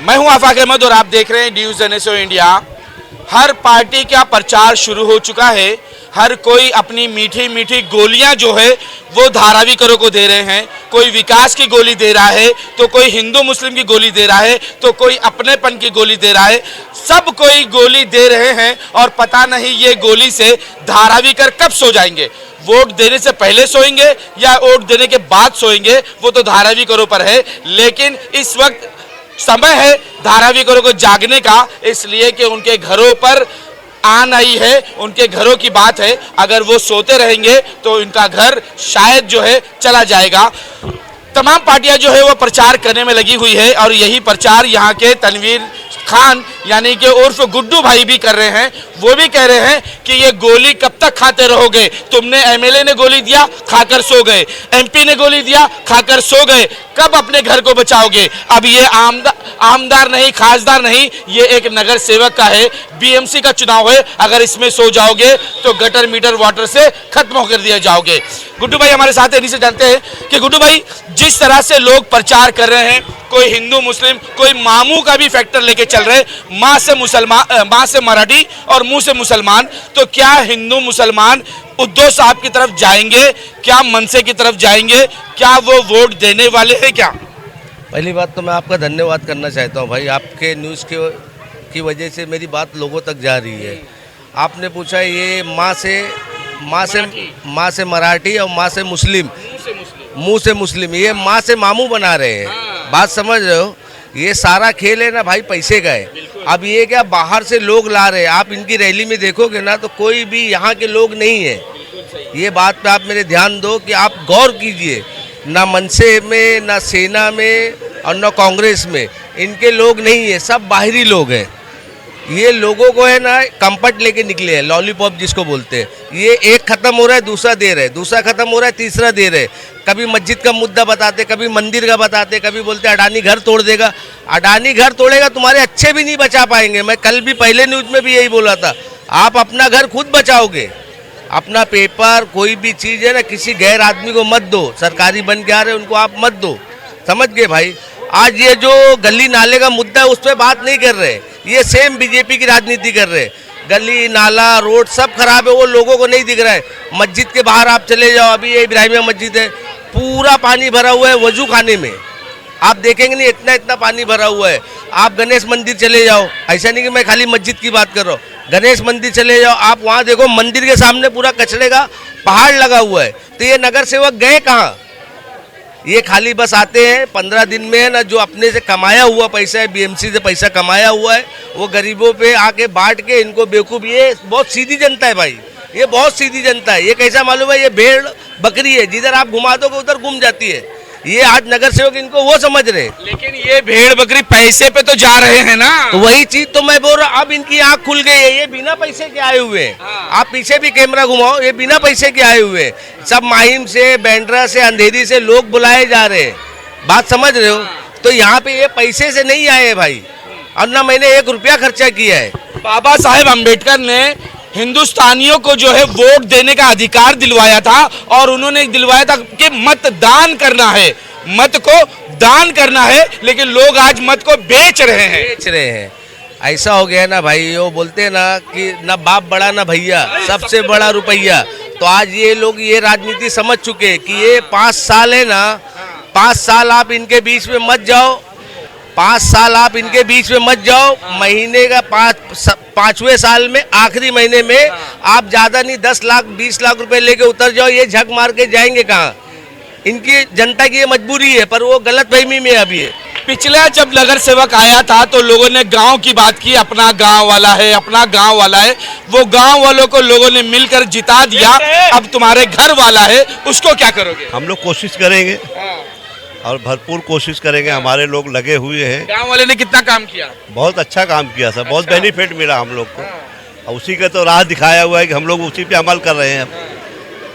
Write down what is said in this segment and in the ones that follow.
मैं हूं आफाक अहमद और आप देख रहे हैं न्यूज़ NSO इंडिया। हर पार्टी का प्रचार शुरू हो चुका है। हर कोई अपनी मीठी मीठी गोलियां जो है वो धाराविकरों को दे रहे हैं। कोई विकास की गोली दे रहा है, तो कोई हिंदू मुस्लिम की गोली दे रहा है, तो कोई अपनेपन की गोली दे रहा है। सब कोई गोली दे रहे हैं और पता नहीं ये गोली से धाराविकर कब सो जाएंगे। वोट देने से पहले सोएंगे या वोट देने के बाद सोएंगे, वो तो धाराविकरों पर है। लेकिन इस वक्त समय है धाराविकरों को जागने का, इसलिए कि उनके घरों पर आन आई है, उनके घरों की बात है। अगर वो सोते रहेंगे तो इनका घर शायद जो है चला जाएगा। तमाम पार्टियां जो है वो प्रचार करने में लगी हुई है और यही प्रचार यहाँ के तनवीर खान यानी कि उर्फ गुड्डू भाई भी कर रहे हैं। वो भी कह रहे हैं कि ये गोली कब तक खाते रहोगे। तुमने MLA ने गोली दिया, खाकर सो गए, MP ने गोली दिया, खाकर सो गए। कब अपने घर को बचाओगे। अब ये आमदार नहीं, खासदार नहीं, ये एक नगर सेवक का है, BMC का चुनाव है। अगर इसमें सो जाओगे तो गटर मीटर वाटर से खत्म होकर दिए जाओगे। गुड्डू भाई हमारे साथ है, इन्हीं से जानते हैं कि गुड्डू भाई जिस तरह से लोग प्रचार कर रहे हैं, कोई हिंदू मुस्लिम, कोई मामू का भी फैक्टर लेके चल रहे, माँ से मुसलमान, माँ से मराठी और मुंह से मुसलमान, तो क्या हिंदू मुसलमान उद्धव साहब की तरफ जाएंगे? क्या मनसे की तरफ जाएंगे? क्या वो वोट देने वाले हैं? क्या पहली बात तो मैं आपका धन्यवाद करना चाहता हूं भाई, आपके न्यूज़ की वजह से मेरी बात लोगों तक जा रही है। आपने पूछा ये माँ से मराठी और माँ से मुस्लिम, मुंह से मुस्लिम, ये माँ से मामू बना रहे हैं। बात समझ रहे हो? ये सारा खेल है ना भाई, पैसे का है। अब ये क्या बाहर से लोग ला रहे हैं, आप इनकी रैली में देखोगे ना तो कोई भी यहाँ के लोग नहीं है। ये बात पे आप मेरे ध्यान दो कि आप गौर कीजिए, ना मनसे में, ना सेना में और ना कांग्रेस में इनके लोग नहीं है, सब बाहरी लोग हैं। ये लोगों को है ना कंपट लेके निकले हैं, लॉलीपॉप जिसको बोलते हैं। ये एक खत्म हो रहा है दूसरा दे रहे, दूसरा खत्म हो रहा है तीसरा दे रहे। कभी मस्जिद का मुद्दा बताते, कभी मंदिर का बताते, कभी बोलते अडानी घर तोड़ देगा। अडानी घर तोड़ेगा, तुम्हारे अच्छे भी नहीं बचा पाएंगे। मैं कल भी पहले न्यूज़ में भी यही बोला था, आप अपना घर खुद बचाओगे। अपना पेपर कोई भी चीज़ है ना किसी गैर आदमी को मत दो। सरकारी बन के आ रहे उनको आप मत दो, समझ गए भाई। आज ये जो गली नाले का मुद्दा है उस पर बात नहीं कर रहे, ये सेम बीजेपी की राजनीति कर रहे। गली नाला रोड सब खराब है, वो लोगों को नहीं दिख रहा है। मस्जिद के बाहर आप चले जाओ, अभी ये इब्राहिमिया मस्जिद है, पूरा पानी भरा हुआ है वजू खाने में। आप देखेंगे नहीं इतना इतना पानी भरा हुआ है। आप गणेश मंदिर चले जाओ, ऐसा नहीं कि मैं खाली मस्जिद की बात कर रहा हूँ, गणेश मंदिर चले जाओ, आप वहाँ देखो मंदिर के सामने पूरा कचरे का पहाड़ लगा हुआ है। तो ये नगर सेवक गए कहाँ? ये खाली बस आते हैं 15 दिन में है ना, जो अपने से कमाया हुआ पैसा है, BMC से पैसा कमाया हुआ है, वो गरीबों पे आके बांट के इनको बेवकूफ़। ये बहुत सीधी जनता है भाई, ये बहुत सीधी जनता है। ये कैसा मालूम है, ये भेड़ बकरी है, जिधर आप घुमा दोगे उधर घूम जाती है। ये आज नगर सेवक इनको वो समझ रहे। लेकिन ये भेड़ बकरी पैसे पे तो जा रहे हैं ना। तो वही चीज तो मैं बोल रहा, अब इनकी आंख खुल गई है। ये बिना पैसे के आए हुए हैं। आप पीछे भी कैमरा घुमाओ, ये बिना पैसे के आए हुए हैं। सब माहिम से, बैंड्रा से, अंधेरी से लोग बुलाए जा रहे हैं। बात समझ रहे हो? तो यहाँ पे ये पैसे से नहीं आए भाई, और ना मैंने 1 रुपया खर्चा किया है। बाबा साहेब अम्बेडकर ने हिंदुस्तानियों को जो है वोट देने का अधिकार दिलवाया था और उन्होंने दिलवाया था कि मतदान करना है, मत को दान करना है। लेकिन लोग आज मत को बेच रहे हैं। ऐसा हो गया ना भाई, वो बोलते हैं ना कि ना बाप बड़ा ना भैया, सबसे बड़ा रुपया। तो आज ये लोग ये राजनीति समझ चुके कि ये 5 साल है ना, 5 साल आप इनके बीच में मत जाओ, 5 साल आप इनके बीच में मत जाओ। महीने का 5वें साल में आखिरी महीने में आप ज़्यादा नहीं 10 लाख 20 लाख रुपए लेके उतर जाओ। ये झक मार के जाएंगे कहाँ? इनकी जनता की ये मजबूरी है, पर वो गलत फहमी में अभी है। पिछला जब नगर सेवक आया था तो लोगों ने गांव की बात की, अपना गांव वाला है, अपना गांव वाला है। वो गांव वालों को लोगों ने मिलकर जिता दिया, अब तुम्हारे घर वाला है, उसको क्या करोगे? हम लोग कोशिश करेंगे और भरपूर कोशिश करेंगे। हमारे लोग लगे हुए हैं। गांव वाले ने कितना काम किया? बहुत अच्छा काम किया सर, बहुत बेनिफिट मिला हम लोग को। और उसी का तो राह दिखाया हुआ है कि हम लोग उसी पे अमल कर रहे हैं।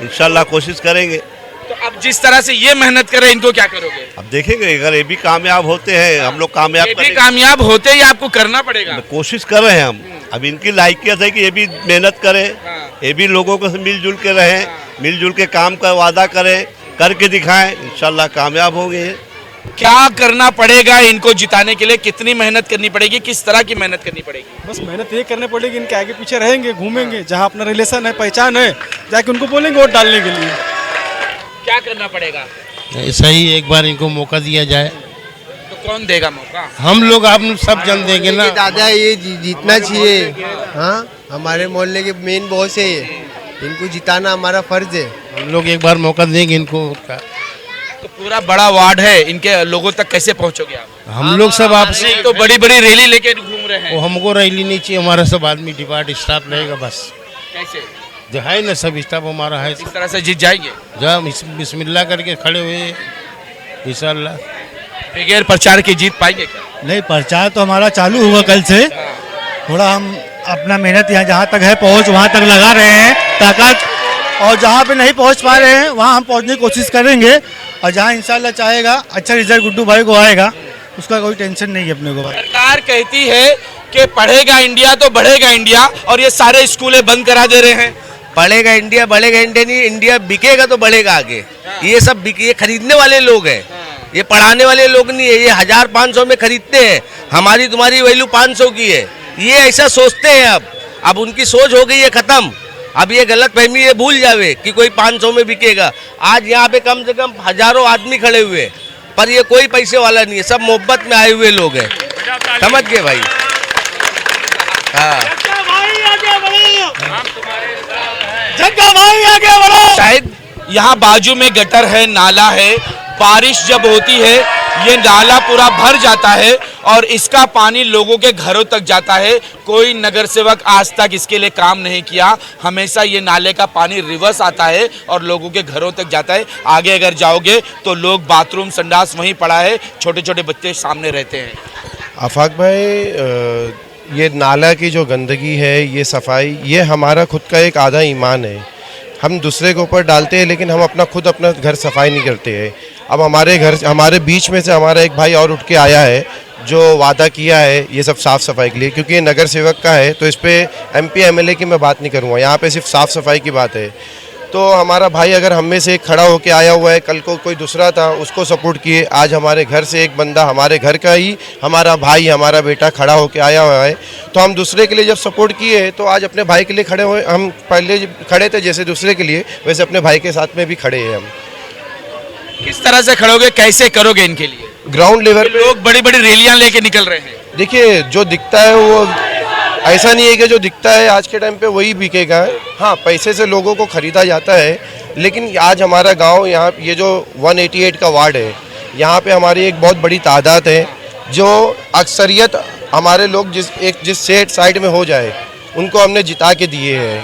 इंशाल्लाह कोशिश करेंगे। तो अब जिस तरह से ये मेहनत कर रहे हैं, इनको क्या करोगे? अब देखेंगे, अगर ये भी कामयाब होते हैं, हम लोग कामयाब ये भी कामयाब होते ही आपको करना पड़ेगा। कोशिश कर रहे हैं हम। अब इनकी लायकियत है कि ये भी मेहनत करें, ये भी लोगों को मिलजुल के रहें, मिलजुल के काम का वादा करें, करके दिखाएं। इंशाल्लाह कामयाब होंगे। क्या करना पड़ेगा इनको जिताने के लिए, कितनी मेहनत करनी पड़ेगी, किस तरह की मेहनत करनी पड़ेगी? बस मेहनत ये करनी पड़ेगी, इनके आगे पीछे रहेंगे, घूमेंगे, जहाँ अपना रिलेशन है, पहचान है, जाके उनको बोलेंगे वोट डालने के लिए। क्या करना पड़ेगा? सही एक बार इनको मौका दिया जाए तो कौन देगा मौका? हम लोग आप लोग सब जन देंगे ना। दादा ये जीतना चाहिए। हाँ, हमारे मोहल्ले के मेन बॉस है ये, इनको जिताना हमारा फर्ज है। हम लोग एक बार मौका देंगे इनको। तो पूरा बड़ा वार्ड है, इनके लोगों तक कैसे पहुंचोगे आप? हम लोग सब आपसे तो बड़ी बड़ी रैली लेके घूम रहे हैं। वो हमको रैली नहीं चाहिए, हमारा सब आदमी डिपार्ट स्टाफ रहेगा बस। कैसे? जो है ना सब स्टाफ हमारा है। इस तरह से जीत जाएंगे? जब बिस्मिल्लाह करके खड़े हुए इंशाल्लाह। बगैर प्रचार की जीत पाएंगे क्या? नहीं, प्रचार तो हमारा चालू हुआ कल से। थोड़ा हम अपना मेहनत यहाँ जहाँ तक है पहुँच वहाँ तक लगा रहे हैं ताकत, और जहाँ पे नहीं पहुँच पा रहे हैं वहाँ हम पहुँचने की कोशिश करेंगे। और जहाँ इंशाल्लाह चाहेगा अच्छा रिजल्ट गुड्डू भाई को आएगा, उसका कोई टेंशन नहीं है अपने को। सरकार कहती है कि पढ़ेगा इंडिया तो बढ़ेगा इंडिया, और ये सारे स्कूलें बंद करा दे रहे हैं। पढ़ेगा इंडिया बढ़ेगा इंडिया नहीं, इंडिया बिकेगा तो बढ़ेगा आगे। ये सब ये खरीदने वाले लोग हैं, ये पढ़ाने वाले लोग नहीं है। ये 1000-500 में खरीदते हैं, हमारी तुम्हारी वैल्यू 500 की है। ये ऐसा सोचते हैं। अब उनकी सोच हो गई है खत्म। अब ये गलत फहमी ये भूल जावे कि कोई 500 में बिकेगा। आज यहाँ पे कम से कम हजारों आदमी खड़े हुए, पर ये कोई पैसे वाला नहीं है, सब मोहब्बत में आए हुए लोग हैं। समझ गए भाई? हाँ, शायद यहाँ बाजू में गटर है, नाला है, बारिश जब होती है ये नाला पूरा भर जाता है और इसका पानी लोगों के घरों तक जाता है। कोई नगर सेवक आज तक इसके लिए काम नहीं किया। हमेशा ये नाले का पानी रिवर्स आता है और लोगों के घरों तक जाता है। आगे अगर जाओगे तो लोग बाथरूम संडास वहीं पड़ा है, छोटे छोटे बच्चे सामने रहते हैं। आफाक भाई, ये नाला की जो गंदगी है, ये सफाई, ये हमारा खुद का एक आधा ईमान है। हम दूसरे के ऊपर डालते हैं लेकिन हम अपना घर सफाई नहीं करते हैं। अब हमारे बीच में से हमारा एक भाई और उठ के आया है जो वादा किया है ये सब साफ़ सफाई के लिए, क्योंकि ये नगर सेवक का है तो इस पर MP MLA की मैं बात नहीं करूँगा, यहाँ पे सिर्फ साफ़ सफाई की बात है। तो हमारा भाई अगर हम में से एक खड़ा होके आया हुआ है, कल को कोई दूसरा था उसको सपोर्ट किए, आज हमारे घर से एक बंदा हमारे घर का ही हमारा भाई हमारा बेटा खड़ा होके आया हुआ है, तो हम दूसरे के लिए जब सपोर्ट किए तो आज अपने भाई के लिए खड़े हुए। हम पहले खड़े थे जैसे दूसरे के लिए, वैसे अपने भाई के साथ में भी खड़े हैं हम। किस तरह से खड़ोगे, कैसे करोगे इनके लिए? ग्राउंड लेवल पे लोग बड़ी बड़ी रैलियां लेके निकल रहे हैं। देखिए, जो दिखता है वो ऐसा नहीं है कि जो दिखता है आज के टाइम पे वही बिकेगा। हाँ, पैसे से लोगों को ख़रीदा जाता है, लेकिन आज हमारा गांव यहाँ ये जो 188 का वार्ड है, यहाँ पे हमारी एक बहुत बड़ी तादाद है जो अक्सरियत हमारे लोग जिस साइड में हो जाए उनको हमने जिता के दिए हैं।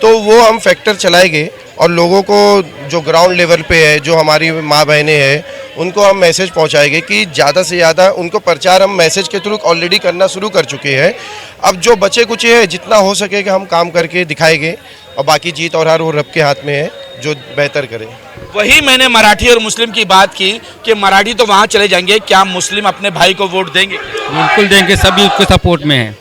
तो वो हम फैक्टर चलाएंगे और लोगों को जो ग्राउंड लेवल पे है, जो हमारी माँ बहनें हैं, उनको हम मैसेज पहुंचाएंगे कि ज़्यादा से ज़्यादा उनको प्रचार हम मैसेज के थ्रू ऑलरेडी करना शुरू कर चुके हैं। अब जो बचे कुछ है जितना हो सकेगा हम काम करके दिखाएंगे, और बाकी जीत और हार वो रब के हाथ में है, जो बेहतर करे। वही मैंने मराठी और मुस्लिम की बात की कि मराठी तो वहाँ चले जाएंगे, क्या मुस्लिम अपने भाई को वोट देंगे? बिल्कुल देंगे, सभी उसके सपोर्ट में है।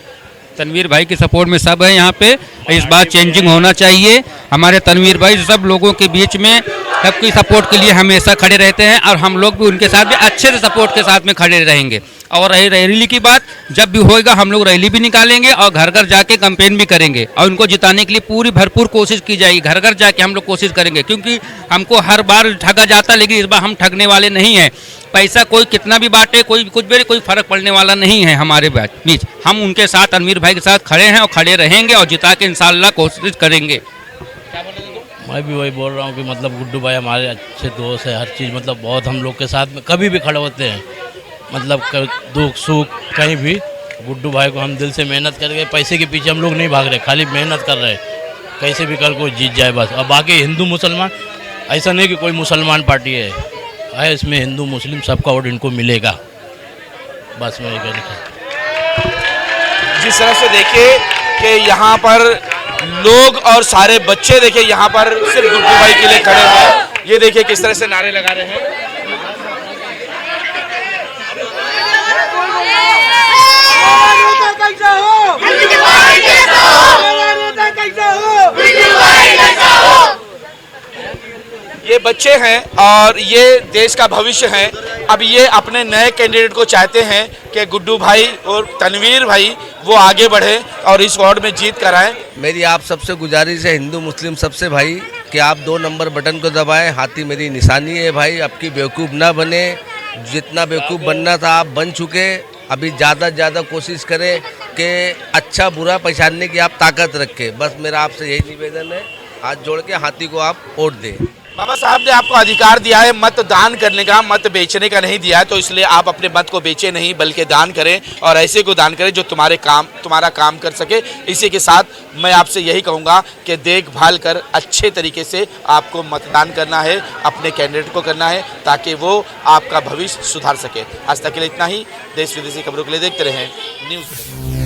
तनवीर भाई के सपोर्ट में सब है यहाँ पे। इस बार चेंजिंग होना चाहिए। हमारे तनवीर भाई सब लोगों के बीच में सबकी सपोर्ट के लिए हमेशा खड़े रहते हैं और हम लोग भी उनके साथ भी अच्छे से सपोर्ट के साथ में खड़े रहेंगे। और रही रैली की बात, जब भी होएगा हम लोग रैली भी निकालेंगे और घर घर जाके कैंपेन भी करेंगे और उनको जिताने के लिए पूरी भरपूर कोशिश की जाएगी। घर घर जाके हम लोग कोशिश करेंगे, क्योंकि हमको हर बार ठगा जाता, लेकिन इस बार हम ठगने वाले नहीं हैं। पैसा कोई कितना भी बांटे, कोई कुछ भी, कोई फर्क पड़ने वाला नहीं है हमारे बीच। हम उनके साथ, तनवीर भाई के साथ खड़े हैं और खड़े रहेंगे और जिता के इंशाल्लाह कोशिश करेंगे। मैं भी वही बोल रहा हूँ कि मतलब गुड्डू भाई हमारे अच्छे दोस्त है, हर चीज़ मतलब बहुत हम लोग के साथ में कभी भी खड़े होते हैं, मतलब दुख सुख कहीं भी गुड्डू भाई को हम दिल से मेहनत करके, पैसे के पीछे हम लोग नहीं भाग रहे, खाली मेहनत कर रहे हैं कैसे भी कर को जीत जाए बस। और बाकी हिंदू मुसलमान ऐसा नहीं कि कोई मुसलमान पार्टी है, इसमें हिंदू मुस्लिम सबका वोट इनको मिलेगा, बस मैं ये जिस तरह से देखिए कि यहाँ पर लोग और सारे बच्चे देखिए यहाँ पर सिर्फ गुड्डू भाई के लिए खड़े हैं। ये देखिए किस तरह से नारे लगा रहे हैं। ये बच्चे हैं और ये देश का भविष्य है। अब ये अपने नए कैंडिडेट को चाहते हैं कि गुड्डू भाई और तनवीर भाई वो आगे बढ़े और इस वार्ड में जीत कराएं। मेरी आप सबसे गुजारिश है, हिंदू मुस्लिम सबसे भाई, कि आप 2 नंबर बटन को दबाएं। हाथी मेरी निशानी है भाई, आपकी बेवकूफ़ ना बने। जितना बेवकूफ़ बनना था आप बन चुके। अभी ज़्यादा से ज़्यादा कोशिश करें कि अच्छा बुरा पहचानने की आप ताकत रखें। बस मेरा आपसे यही निवेदन है, हाथ जोड़ के हाथी को आप वोट दें। बाबा साहब ने आपको अधिकार दिया है मतदान करने का, मत बेचने का नहीं दिया है, तो इसलिए आप अपने मत को बेचे नहीं बल्कि दान करें और ऐसे को दान करें जो तुम्हारा काम कर सके। इसी के साथ मैं आपसे यही कहूँगा कि देखभाल कर अच्छे तरीके से आपको मतदान करना है, अपने कैंडिडेट को करना है ताकि वो आपका भविष्य सुधार सके। आज तक के लिए इतना ही। देश विदेशी खबरों के लिए देखते रहें न्यूज़।